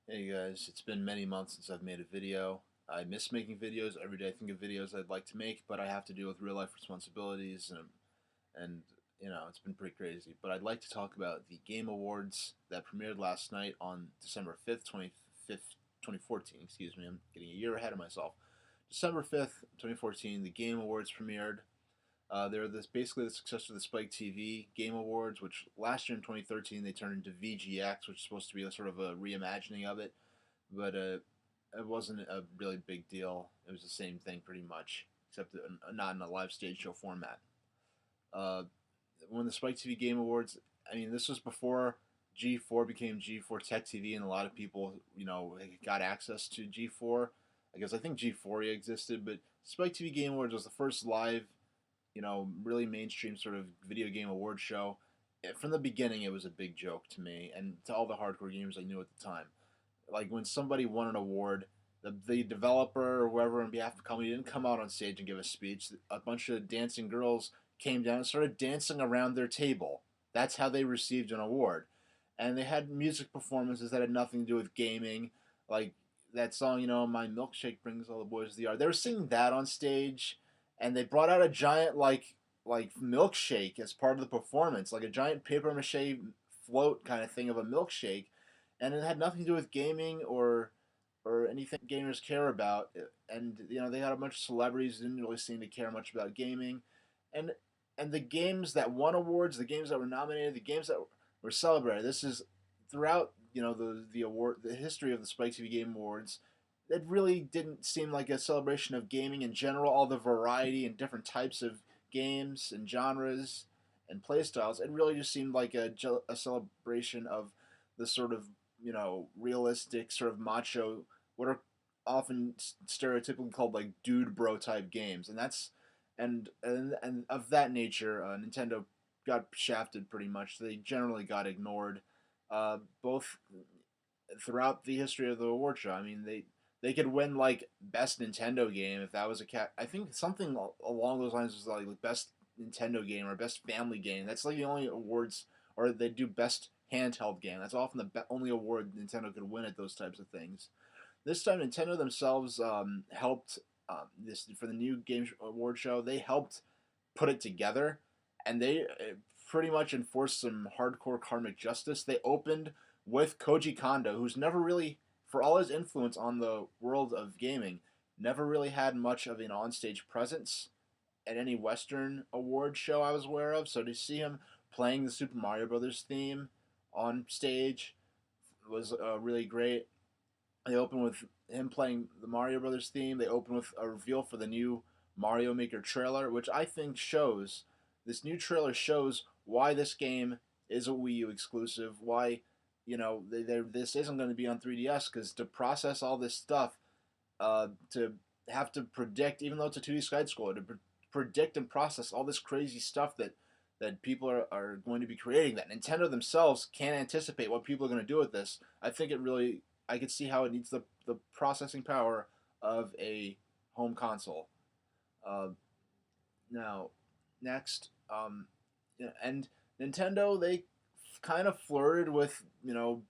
Hey guys, it's been many months since I've made a video. I miss making videos. Every day I think of videos I'd like to make, but I have to deal with real life responsibilities and it's been pretty crazy. But I'd like to talk about the Game Awards that premiered last night on December 5th, 2014, excuse me. I'm getting a year ahead of myself. December 5th, 2014, the Game Awards premiered. They're basically the successor to the Spike TV Game Awards, which last year in 2013 they turned into VGX, which is supposed to be a sort of a reimagining of it, but it wasn't a really big deal. It was the same thing pretty much, except not in a live stage show format. Uh, when the Spike TV Game Awards, I mean, this was before G4 became G4 Tech TV, and a lot of people, got access to G4. I think G4 existed, but Spike TV Game Awards was the first live, really mainstream sort of video game award show. From the beginning, it was a big joke to me and to all the hardcore gamers I knew at the time. Like when somebody won an award, the developer or whoever on behalf of the company didn't come out on stage and give a speech. A bunch of dancing girls came down and started dancing around their table. That's how they received an award. And they had music performances that had nothing to do with gaming, like that song, "My Milkshake Brings All the Boys to the Yard." They were singing that on stage, and they brought out a giant like milkshake as part of the performance, like a giant paper mache float kind of thing of a milkshake, and it had nothing to do with gaming or anything gamers care about. And they had a bunch of celebrities who didn't really seem to care much about gaming, and the games that won awards, the games that were nominated, the games that were celebrated. This is throughout the award, the history of the Spike TV Game Awards. It really didn't seem like a celebration of gaming in general. All the variety and different types of games and genres and playstyles. It really just seemed like a celebration of the sort of realistic sort of macho, what are often stereotypically called like dude bro type games, and that's and of that nature, Nintendo got shafted pretty much. They generally got ignored, both throughout the history of the award show. I mean, they could win like best Nintendo game if that was a cat. I think something along those lines was like best Nintendo game or best family game. That's like the only awards, or they do best handheld game. That's often the only award Nintendo could win at those types of things. This time, Nintendo themselves helped this for the new game award show. They helped put it together, and they pretty much enforced some hardcore karmic justice. They opened with Koji Kondo, who's never really, for all his influence on the world of gaming, never really had much of an onstage presence at any Western award show I was aware of. So to see him playing the Super Mario Brothers theme on stage was really great. They open with him playing the Mario Brothers theme. They open with a reveal for the new Mario Maker trailer, which I think shows this new trailer shows why this game is a Wii U exclusive. Why, this isn't going to be on 3DS because to process all this stuff, to have to predict, even though it's a 2D side scroller, to predict and process all this crazy stuff that people are going to be creating, that Nintendo themselves can't anticipate what people are going to do with this. I think it really, I could see how it needs the processing power of a home console. Uh, now, next, and Nintendo, they kind of flirted with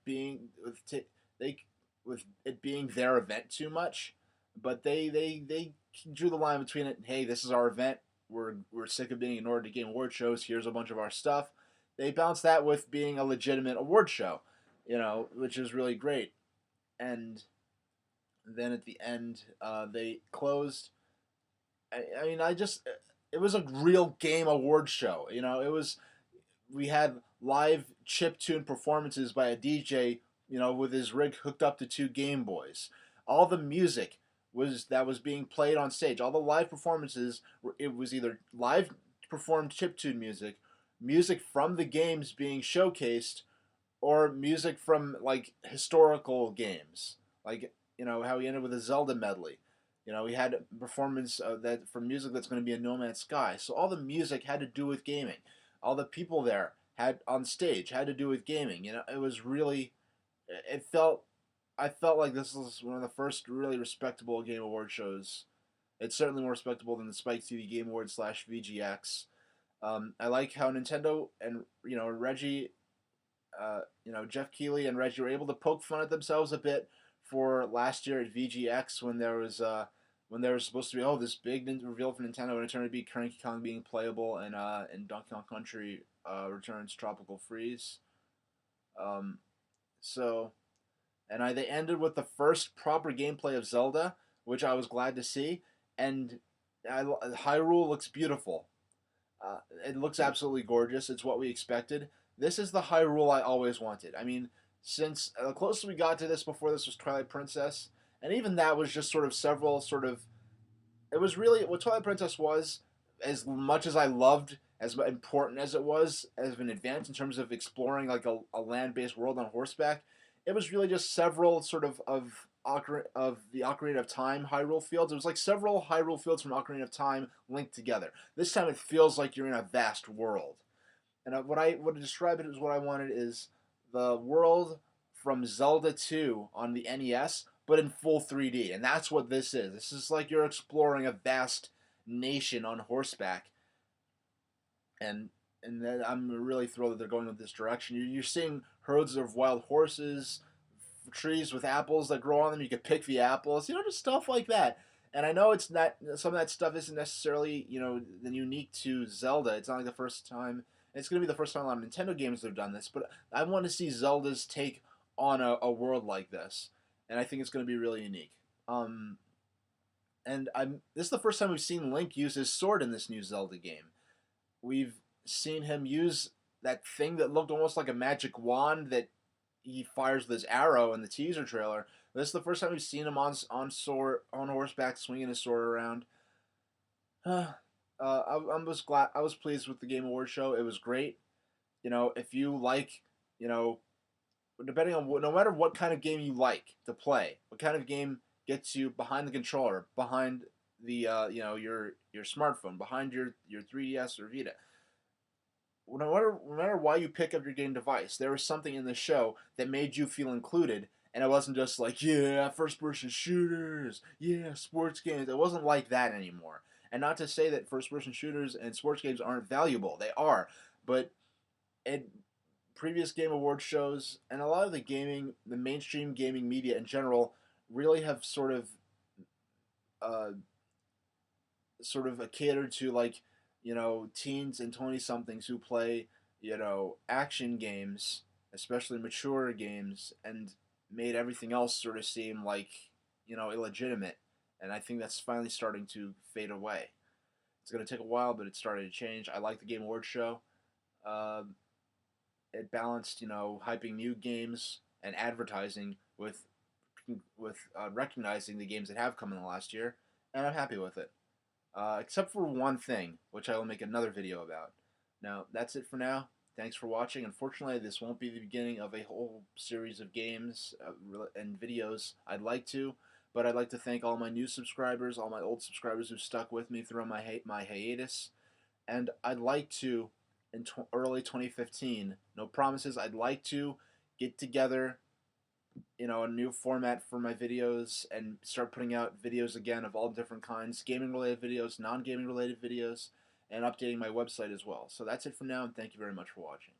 being they with it being their event too much, but they drew the line between it. Hey, this is our event. We're sick of being ignored to game award shows. Here's a bunch of our stuff. They balanced that with being a legitimate award show, which is really great. And then at the end, they closed. I mean, it was a real game award show. We had live chip tune performances by a DJ, with his rig hooked up to two Game Boys. All the music was being played on stage. All the live performances, it was either live performed chip tune music, music from the games being showcased, or music from like historical games, like how he ended with a Zelda medley. He had a performance that for music that's going to be in No Man's Sky. So all the music had to do with gaming. All the people there had on stage had to do with gaming. It was really, it felt, I felt like this was one of the first really respectable game award shows. It's certainly more respectable than the Spike TV Game Awards slash VGX. I like how Nintendo and Reggie Jeff Keighley and Reggie were able to poke fun at themselves a bit for last year at VGX when there was supposed to be this big reveal for Nintendo, and it turned to be Cranky Kong being playable in Donkey Kong Country Returns Tropical Freeze. Um, so they ended with the first proper gameplay of Zelda, which I was glad to see, and Hyrule looks beautiful. It looks absolutely gorgeous. It's what we expected. This is the Hyrule I always wanted. I mean, since the closest we got to this before this was Twilight Princess, and even that was just sort of several sort of. It was really what Twilight Princess was. As much as I loved, as important as it was as an advance in terms of exploring like a land-based world on horseback, it was really just several sort of the Ocarina of Time Hyrule fields. It was like several Hyrule fields from Ocarina of Time linked together. This time it feels like you're in a vast world. And what I would describe it as what I wanted is the world from Zelda 2 on the NES, but in full 3D. And that's what this is. This is like you're exploring a vast nation on horseback. And I'm really thrilled that they're going in this direction. You're seeing herds of wild horses, trees with apples that grow on them. You could pick the apples, just stuff like that. And I know it's not some of that stuff isn't necessarily unique to Zelda. It's not like the first time. It's going to be the first time a lot of Nintendo games have done this, but I want to see Zelda's take on a world like this, and I think it's going to be really unique. This is the first time we've seen Link use his sword in this new Zelda game. We've seen him use that thing that looked almost like a magic wand that he fires this arrow in the teaser trailer. This is the first time we've seen him on horseback swinging his sword around. I was pleased with the Game Awards show. It was great. If you like, depending on no matter what kind of game you like to play, what kind of game gets you behind the controller, behind the your smartphone, behind your 3DS or Vita. No matter why you pick up your game device, there was something in the show that made you feel included, and it wasn't just like, yeah, first-person shooters, yeah, sports games. It wasn't like that anymore. And not to say that first-person shooters and sports games aren't valuable. They are. But at previous Game Awards shows, and a lot of the mainstream gaming media in general, really have sort of catered to like teens and 20-somethings who play action games, especially mature games, and made everything else sort of seem like illegitimate. And I think that's finally starting to fade away. It's going to take a while, but it's starting to change. I like the Game Awards show. It balanced hyping new games and advertising with recognizing the games that have come in the last year, and I'm happy with it. Except for one thing, which I will make another video about. Now, that's it for now. Thanks for watching. Unfortunately, this won't be the beginning of a whole series of games and videos I'd like to, but I'd like to thank all my new subscribers, all my old subscribers who've stuck with me through my hiatus, and I'd like to, in early 2015, no promises, I'd like to get together a new format for my videos and start putting out videos again of all different kinds, gaming related videos, non-gaming related videos, and updating my website as well. So that's it for now, and thank you very much for watching.